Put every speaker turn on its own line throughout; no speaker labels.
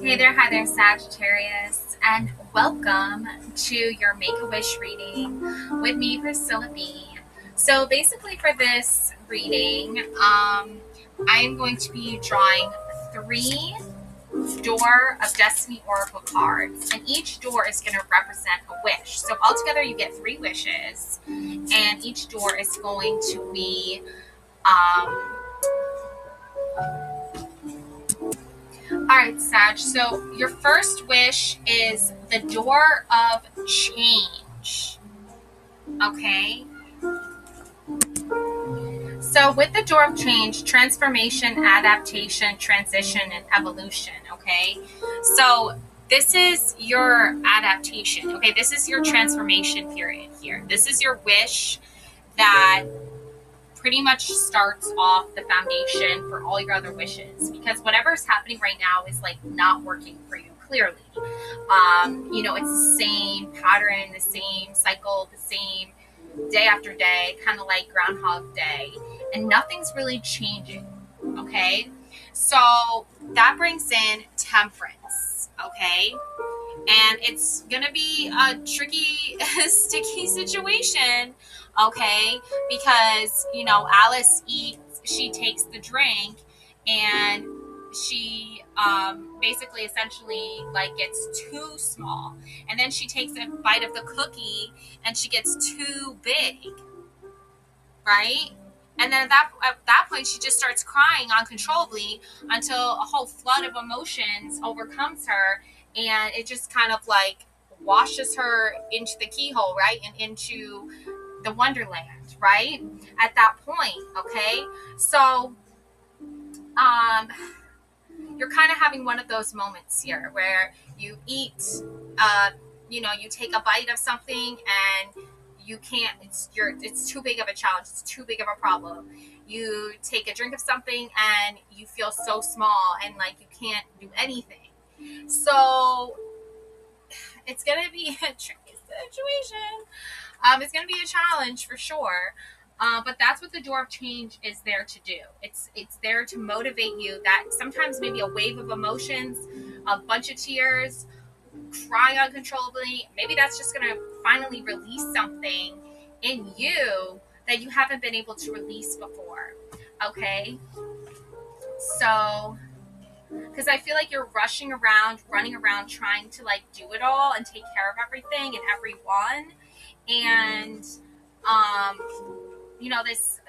Hey there, hi there, Sagittarius, and welcome to your Make-A-Wish reading with me, Priscilla B. So basically for this reading, I am going to be drawing 3 Door of Destiny Oracle cards, and each door is going to represent a wish. So altogether you get 3 wishes, and each door is going to be all right, Sag. So your first wish is the door of change. Okay. So with the door of change, transformation, adaptation, transition, and evolution. Okay. So this is your adaptation. Okay. This is your transformation period here. This is your wish that pretty much starts off the foundation for all your other wishes, because whatever's happening right now is like not working for you clearly. It's the same pattern, the same cycle, the same day after day, kind of like Groundhog Day, and nothing's really changing. Okay, so that brings in temperance. Okay, and it's gonna be a tricky sticky situation. Okay, because Alice she takes the drink, and she basically essentially like gets too small, and then she takes a bite of the cookie and she gets too big, right? And then at that point she just starts crying uncontrollably until a whole flood of emotions overcomes her, and it just kind of like washes her into the keyhole, right, and into the wonderland, right, at that point. Okay, so you're kind of having one of those moments here where you eat, you take a bite of something and you can't. It's too big of a challenge. It's too big of a problem. You take a drink of something and you feel so small and like you can't do anything. So it's gonna be a tricky situation. It's gonna be a challenge for sure. But that's what the door of change is there to do. It's there to motivate you. That sometimes maybe a wave of emotions, a bunch of tears, cry uncontrollably. Maybe that's just gonna finally release something in you that you haven't been able to release before. Okay, so because I feel like you're rushing around, running around, trying to like do it all and take care of everything and everyone, and um,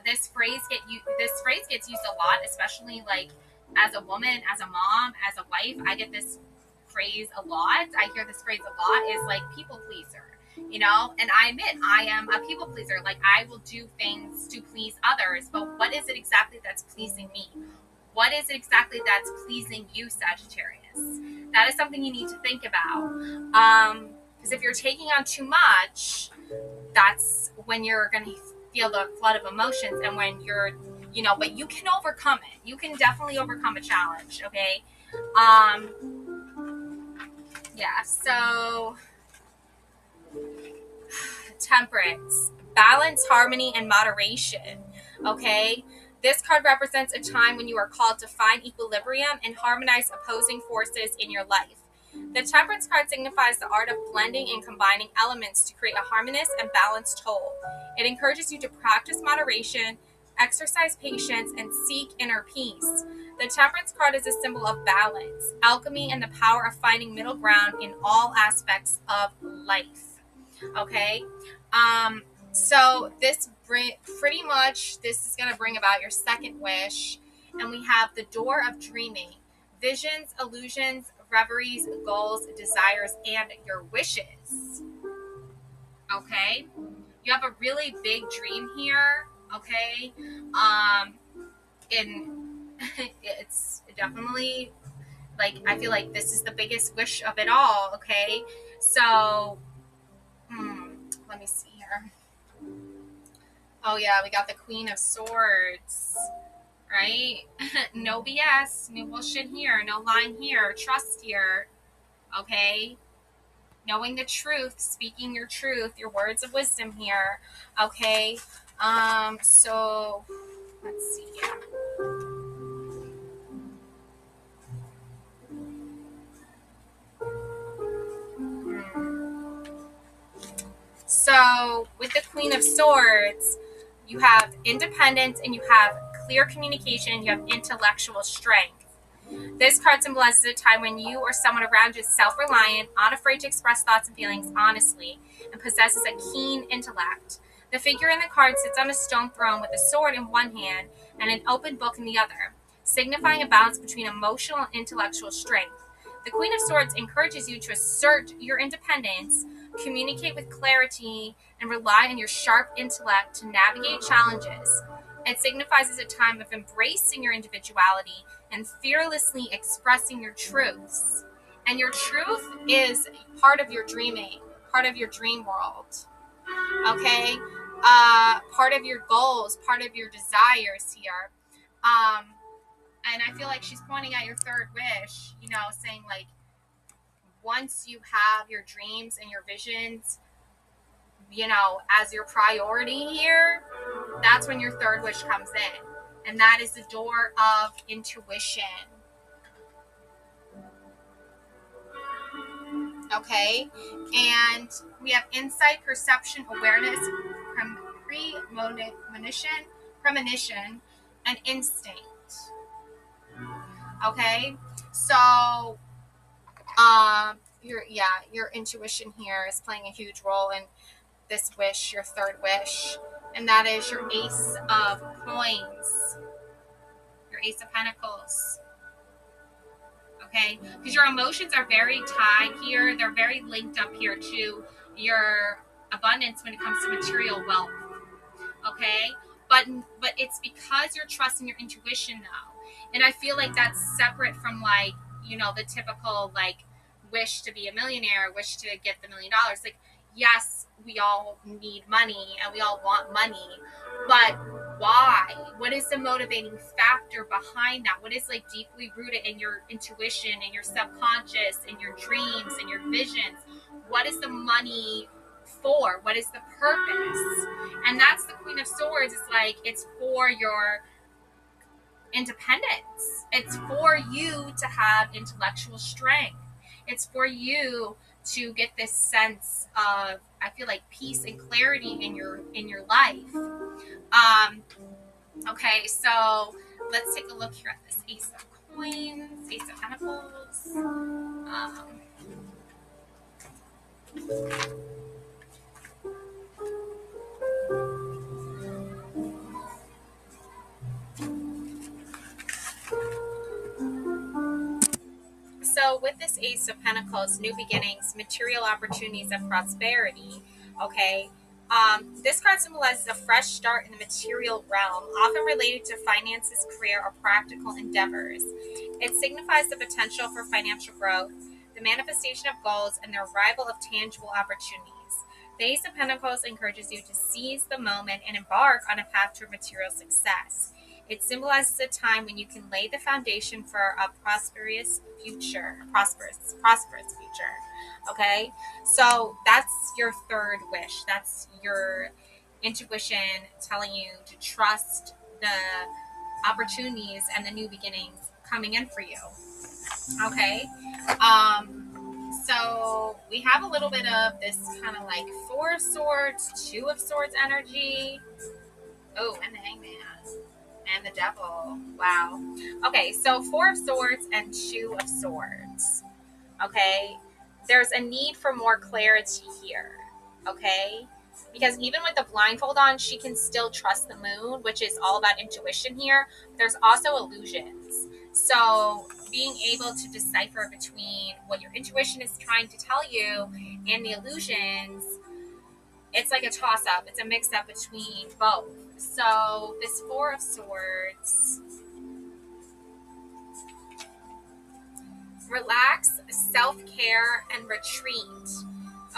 this phrase gets used a lot, especially like as a woman, as a mom, as a wife. I get this phrase a lot. I hear this phrase a lot, is like people pleaser. And I admit I am a people pleaser. Like I will do things to please others, but what is it exactly that's pleasing me? What is it exactly that's pleasing you, Sagittarius? That is something you need to think about. Because if you're taking on too much, that's when you're going to feel the flood of emotions, and when but you can overcome it. You can definitely overcome a challenge. Okay. Yeah. So temperance, balance, harmony, and moderation. Okay. This card represents a time when you are called to find equilibrium and harmonize opposing forces in your life. The temperance card signifies the art of blending and combining elements to create a harmonious and balanced whole. It encourages you to practice moderation, exercise patience, and seek inner peace. The temperance card is a symbol of balance, alchemy, and the power of finding middle ground in all aspects of life. Okay? So this is going to bring about your second wish, and we have the door of dreaming, visions, illusions, reveries, goals, desires, and your wishes. Okay, you have a really big dream here. Okay, and it's definitely like I feel like this is the biggest wish of it all. Okay, so let me see here. Oh yeah, we got the Queen of Swords, right? No BS, no bullshit here, no lying here, trust here, okay? Knowing the truth, speaking your truth, your words of wisdom here, okay? So let's see. So with the Queen of Swords, you have independence and you have clear communication, you have intellectual strength. This card symbolizes a time when you or someone around you is self-reliant, unafraid to express thoughts and feelings honestly, and possesses a keen intellect. The figure in the card sits on a stone throne with a sword in one hand and an open book in the other, signifying a balance between emotional and intellectual strength. The Queen of Swords encourages you to assert your independence, communicate with clarity, and rely on your sharp intellect to navigate challenges. It signifies as a time of embracing your individuality and fearlessly expressing your truths. And your truth is part of your dreaming, part of your dream world. Okay? Part of your goals, part of your desires here. And I feel like she's pointing at your third wish, you know, saying like, once you have your dreams and your visions, you know, as your priority here, that's when your third wish comes in. And that is the door of intuition. Okay? And we have insight, perception, awareness, premonition, and instinct. Okay? So, your intuition here is playing a huge role in this wish, your third wish, and that is your Ace of Coins, your Ace of Pentacles. Okay, because your emotions are very tied here, they're very linked up here to your abundance when it comes to material wealth. Okay, but it's because you're trusting your intuition now, and I feel like that's separate from, like, you know, the typical like wish to be a millionaire, wish to get the $1 million. Like, yes, we all need money and we all want money, but why? What is the motivating factor behind that? What is like deeply rooted in your intuition, in your subconscious, in your dreams, in your visions? What is the money for? What is the purpose? And that's the Queen of Swords. It's like, it's for your independence. It's for you to have intellectual strength. It's for you to get this sense of, I feel like, peace and clarity in your life. Okay, so let's take a look here at this Ace of Coins, Ace of Pentacles. So with this Ace of Pentacles, new beginnings, material opportunities, and prosperity, okay, this card symbolizes a fresh start in the material realm, often related to finances, career, or practical endeavors. It signifies the potential for financial growth, the manifestation of goals, and the arrival of tangible opportunities. The Ace of Pentacles encourages you to seize the moment and embark on a path to material success. It symbolizes a time when you can lay the foundation for a prosperous future. Okay? So that's your third wish. That's your intuition telling you to trust the opportunities and the new beginnings coming in for you. Okay? So we have a little bit of this kind of like Four of Swords, Two of Swords energy. Oh, and the Hangman. And the Devil. Wow. Okay, so Four of Swords and Two of Swords. Okay? There's a need for more clarity here. Okay? Because even with the blindfold on, she can still trust the moon, which is all about intuition here. There's also illusions. So being able to decipher between what your intuition is trying to tell you and the illusions, it's like a toss-up. It's a mix-up between both. So this Four of Swords, relax, self-care, and retreat.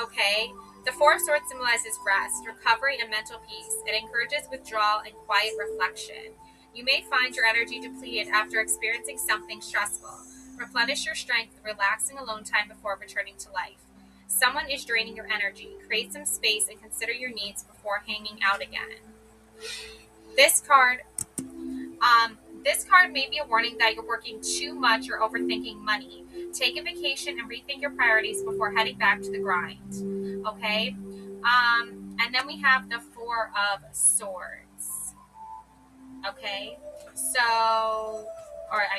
Okay? The Four of Swords symbolizes rest, recovery, and mental peace. It encourages withdrawal and quiet reflection. You may find your energy depleted after experiencing something stressful. Replenish your strength with relaxing alone time before returning to life. Someone is draining your energy. Create some space and consider your needs before hanging out again. This card may be a warning that you're working too much or overthinking money. Take a vacation and rethink your priorities before heading back to the grind. Okay? And then we have the Four of Swords. Okay, so,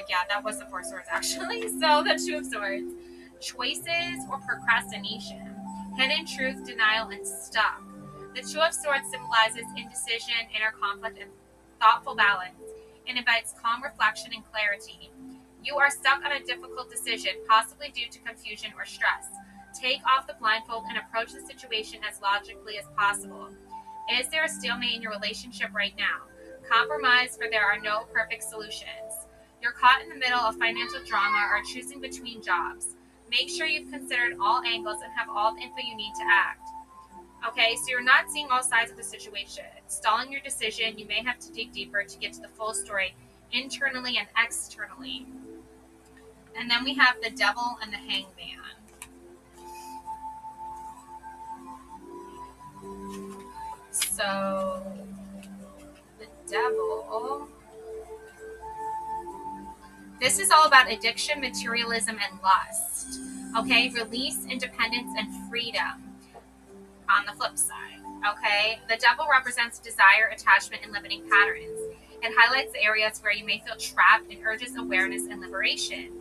yeah, that was the Four of Swords actually. So the Two of Swords, choices or procrastination, hidden truth, denial, and stuck. The Two of Swords symbolizes indecision, inner conflict, and thoughtful balance, and invites calm reflection and clarity. You are stuck on a difficult decision, possibly due to confusion or stress. Take off the blindfold and approach the situation as logically as possible. Is there a stalemate in your relationship right now? Compromise, for there are no perfect solutions. You're caught in the middle of financial drama or choosing between jobs. Make sure you've considered all angles and have all the info you need to act. Okay, so you're not seeing all sides of the situation. Stalling your decision, you may have to dig deeper to get to the full story, internally and externally. And then we have the Devil and the Hangman. So, the Devil, this is all about addiction, materialism, and lust. Okay, release, independence, and freedom. On the flip side, okay, the Devil represents desire, attachment, and limiting patterns. It highlights the areas where you may feel trapped and urges awareness and liberation.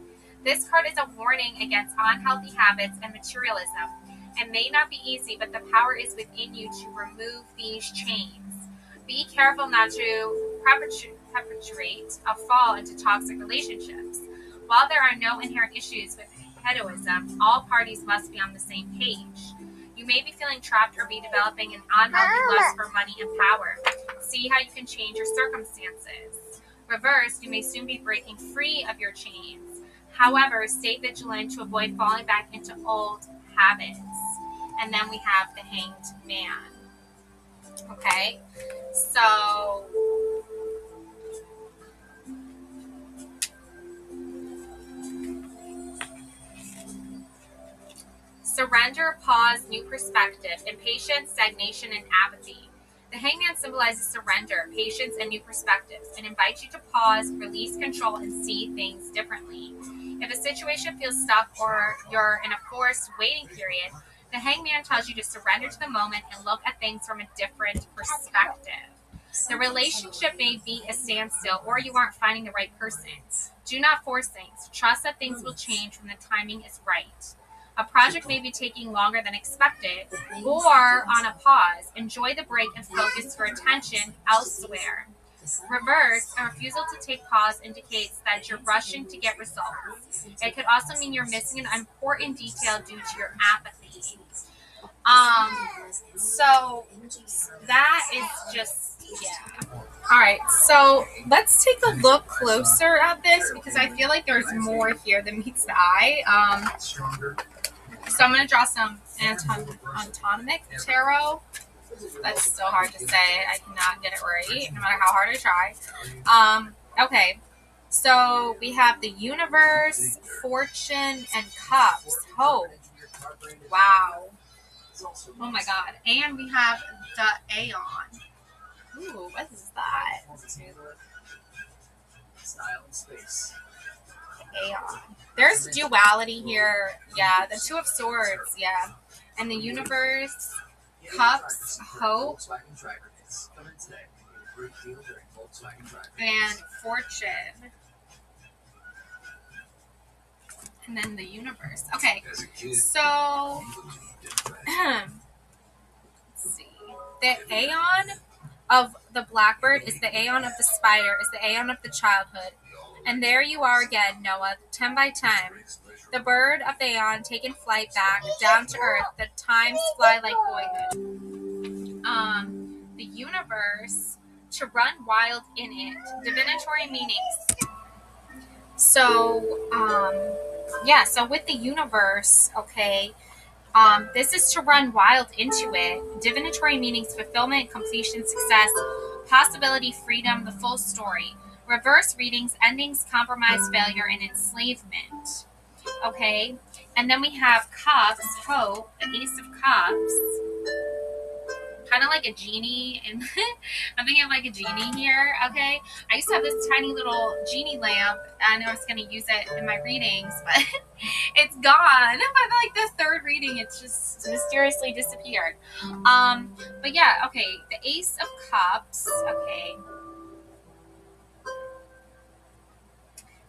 This card is a warning against unhealthy habits and materialism. It may not be easy, but the power is within you to remove these chains. Be careful not to perpetuate a fall into toxic relationships. While there are no inherent issues with hedonism, all parties must be on the same page. You may be feeling trapped or be developing an unhealthy lust for money and power. See how you can change your circumstances. Reverse, you may soon be breaking free of your chains. However, stay vigilant to avoid falling back into old habits. And then we have the Hanged Man. Okay, so surrender, pause, new perspective, impatience, stagnation, and apathy. The Hangman symbolizes surrender, patience, and new perspectives, and invites you to pause, release control, and see things differently. If a situation feels stuck or you're in a forced waiting period, the Hangman tells you to surrender to the moment and look at things from a different perspective. The relationship may be a standstill, or you aren't finding the right person. Do not force things. Trust that things will change when the timing is right. A project may be taking longer than expected, or on a pause. Enjoy the break and focus your attention elsewhere. Reverse, a refusal to take pause indicates that you're rushing to get results. It could also mean you're missing an important detail due to your apathy. So that is just, yeah. All right, so let's take a look closer at this because I feel like there's more here than meets the eye. So I'm going to draw some autonomic tarot. That's still hard to say. I cannot get it right, no matter how hard I try. Okay, so we have the Universe, Fortune, and Cups. Hope. Wow. Oh my god. And we have the Aeon. Ooh, what is that? Aeon. There's duality here. Yeah, the Two of Swords. Yeah. And the Universe, Cups, Hope, and Fortune. And then the Universe. Okay, so let's see. The Aeon of the Blackbird is the Aeon of the Spider, is the Aeon of the childhood. And there you are again, Noah, 10 by 10. The bird of the Aeon taking flight back, down to earth. The times fly like boyhood. The Universe, to run wild in it. Divinatory meanings. So, yeah, so with the Universe, okay, this is to run wild into it. Divinatory meanings: fulfillment, completion, success, possibility, freedom, the full story. Reverse readings: endings, compromise, failure, and enslavement. Okay, and then we have Cups, Hope, the Ace of Cups. Kind of like a genie, and I'm thinking of like a genie here, okay? I used to have this tiny little genie lamp, and I was going to use it in my readings, but It's gone. By like the third reading, it's just mysteriously disappeared. But yeah, okay. The Ace of Cups. Okay.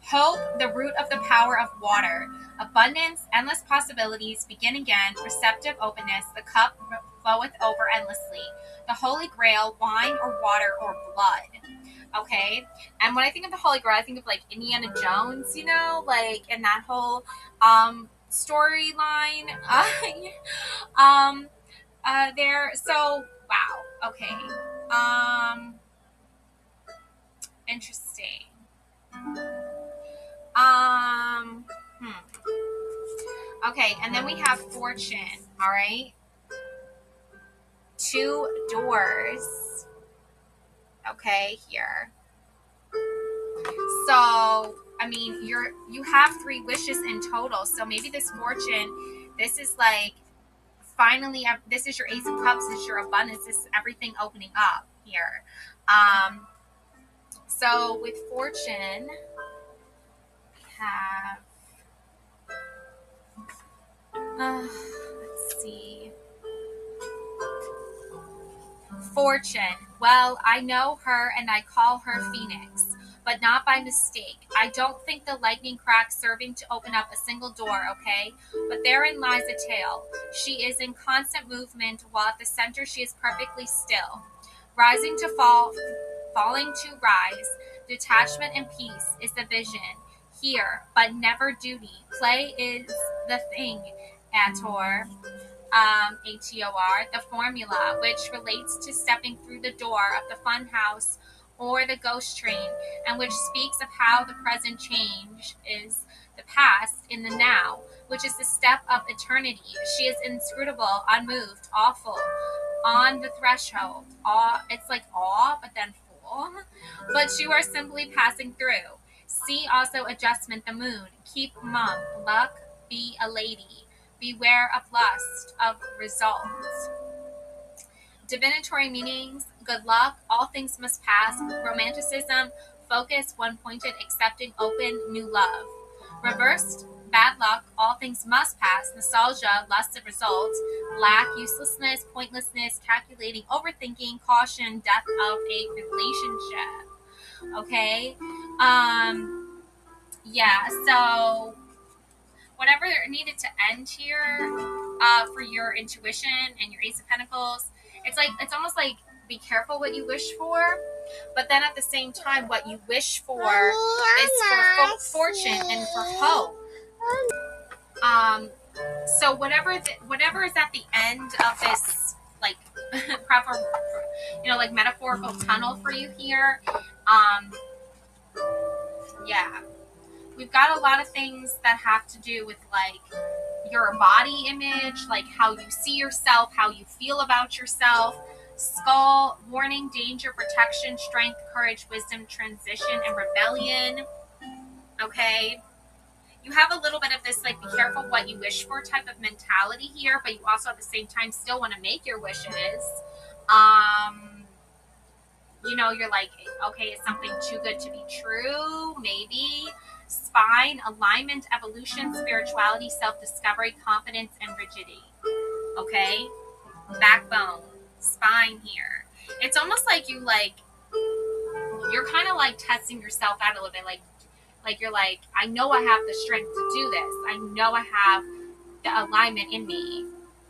Hope, the root of the power of water. Abundance, endless possibilities, begin again, receptive openness, the cup floweth over endlessly. The Holy Grail, wine or water or blood. Okay? And when I think of the Holy Grail, I think of like Indiana Jones, you know, like in that whole storyline there. So, wow. Okay. Interesting. Okay, and then we have fortune, all right? 2 doors, okay, here. So, I mean, you have 3 wishes in total. So maybe this fortune, this is like finally, this is your Ace of Cups, this is your abundance, this is everything opening up here. So with fortune, we have let's see. Fortune. Well, I know her and I call her Phoenix, but not by mistake. I don't think the lightning crack serving to open up a single door, okay? But therein lies a tale. She is in constant movement, while at the center she is perfectly still. Rising to fall, falling to rise. Detachment and peace is the vision. Here, but never duty. Play is the thing, Ator. ATOR, the formula, which relates to stepping through the door of the fun house or the ghost train, and which speaks of how the present change is the past in the now, which is the step of eternity. She is inscrutable, unmoved, awful, on the threshold. Awe, it's like awe, but then full. But you are simply passing through. See also adjustment, the moon. Keep mum, luck, be a lady. Beware of lust, of results. Divinatory meanings, good luck, all things must pass. Romanticism, focus, one-pointed, accepting, open, new love. Reversed, bad luck, all things must pass. Nostalgia, lust of results. Lack, uselessness, pointlessness, calculating, overthinking, caution, death of a relationship. Okay? Yeah, so whatever needed to end here for your intuition and your Ace of Pentacles, it's almost like be careful what you wish for, but then at the same time, what you wish for is for fortune and for hope. So whatever is at the end of this, like proper, like metaphorical tunnel for you here, yeah. We've got a lot of things that have to do with like your body image, like how you see yourself, how you feel about yourself. Skull, warning, danger, protection, strength, courage, wisdom, transition, and rebellion. Okay. You have a little bit of this, like, be careful what you wish for type of mentality here, but you also at the same time still want to make your wishes. You're like, okay, is something too good to be true? Maybe. Spine, alignment, evolution, spirituality, self-discovery, confidence, and rigidity. Okay? Backbone, spine here. It's almost like you're kind of like testing yourself out a little bit. Like you're like, I know I have the strength to do this. I know I have the alignment in me,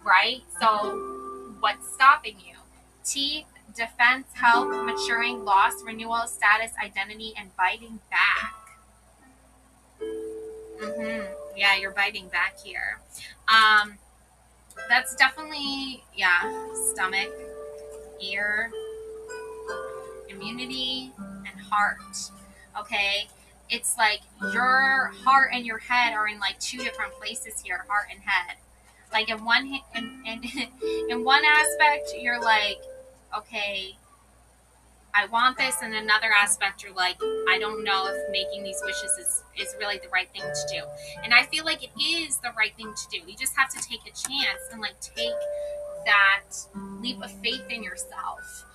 right? So what's stopping you? Teeth, defense, health, maturing, loss, renewal, status, identity, and biting back. Yeah, you're biting back here. That's definitely, stomach, ear, immunity, and heart. Okay? It's like your heart and your head are in like 2 different places here, heart and head. Like in one aspect, you're like, okay, I want this, and another aspect, you're like, I don't know if making these wishes is really the right thing to do. And I feel like it is the right thing to do. You just have to take a chance and like take that leap of faith in yourself.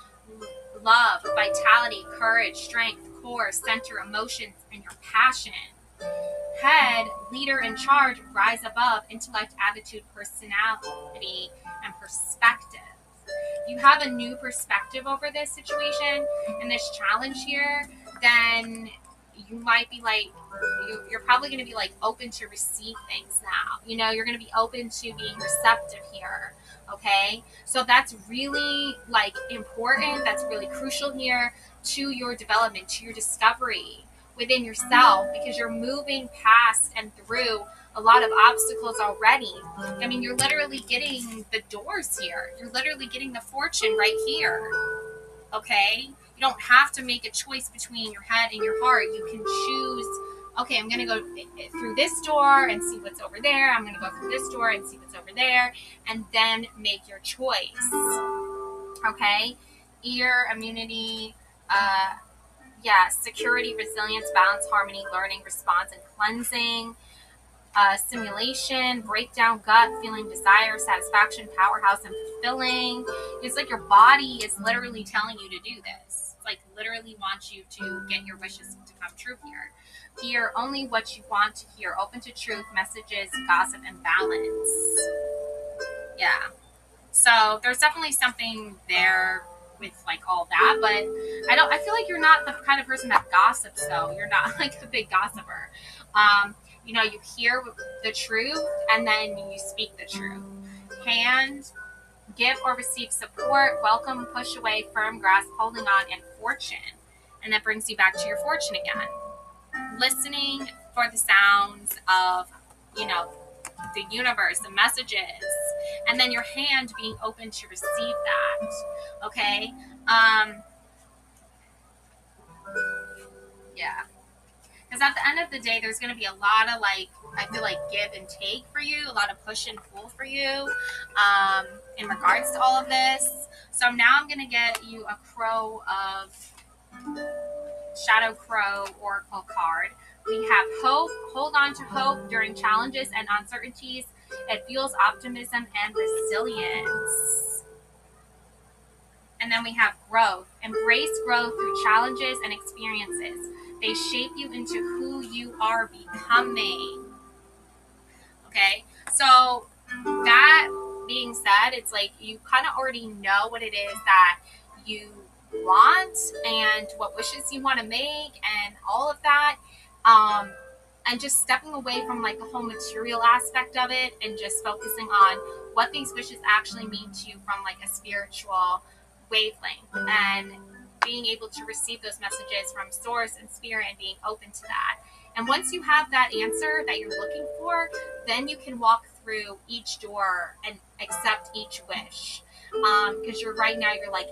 Love, vitality, courage, strength, core, center, emotions, and your passion. head, leader in charge, rise above intellect, attitude, personality, and perspective. You have a new perspective over this situation and this challenge here, then you might be like, you're probably going to be like open to receive things now. You know, you're going to be open to being receptive here. Okay. So that's really like important. That's really crucial here to your development, to your discovery within yourself, because you're moving past and through a lot of obstacles already. I mean, you're literally getting the doors here. You're literally getting the fortune right here. Okay? You don't have to make a choice between your head and your heart. You can choose, okay, I'm going to go through this door and see what's over there. I'm going to go through this door and see what's over there. And then make your choice. Okay? Ear, immunity, security, resilience, balance, harmony, learning, response, and cleansing. Stimulation, breakdown, gut, feeling, desire, satisfaction, powerhouse, and fulfilling. It's like your body is literally telling you to do this. It's like literally wants you to get your wishes to come true here. Hear only what you want to hear. Open to truth, messages, gossip, and balance. Yeah. So there's definitely something there with like all that, but I feel like you're not the kind of person that gossips though. You're not like a big gossiper. You know, you hear the truth and then you speak the truth. Hand, give or receive support, welcome, push away, firm grasp, holding on, and fortune. And that brings you back to your fortune again. Listening for the sounds of, you know, the universe, the messages, and then your hand being open to receive that. Okay? Yeah. Because at the end of the day, there's going to be a lot of like, I feel like give and take for you, a lot of push and pull for you in regards to all of this. So now I'm going to get you a crow of Shadow Crow Oracle card. We have hope. Hold on to hope during challenges and uncertainties. It fuels optimism and resilience. And then we have growth. Embrace growth through challenges and experiences. They shape you into who you are becoming. Okay? So that being said, it's like you kind of already know what it is that you want and what wishes you want to make and all of that. And just stepping away from like the whole material aspect of it and just focusing on what these wishes actually mean to you from like a spiritual wavelength, and being able to receive those messages from source and spirit and being open to that. And once you have that answer that you're looking for, then you can walk through each door and accept each wish. Because you're right now, you're like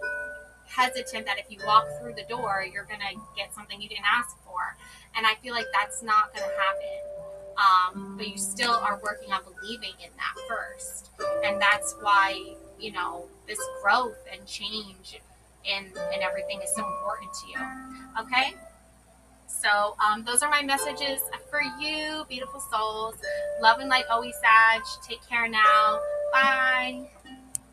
hesitant that if you walk through the door, you're going to get something you didn't ask for. And I feel like that's not going to happen. But you still are working on believing in that first. And that's why, you know, this growth and change and everything is so important to you. Okay? So those are my messages for you, beautiful souls. Love and light always, Sag. Take care now. Bye.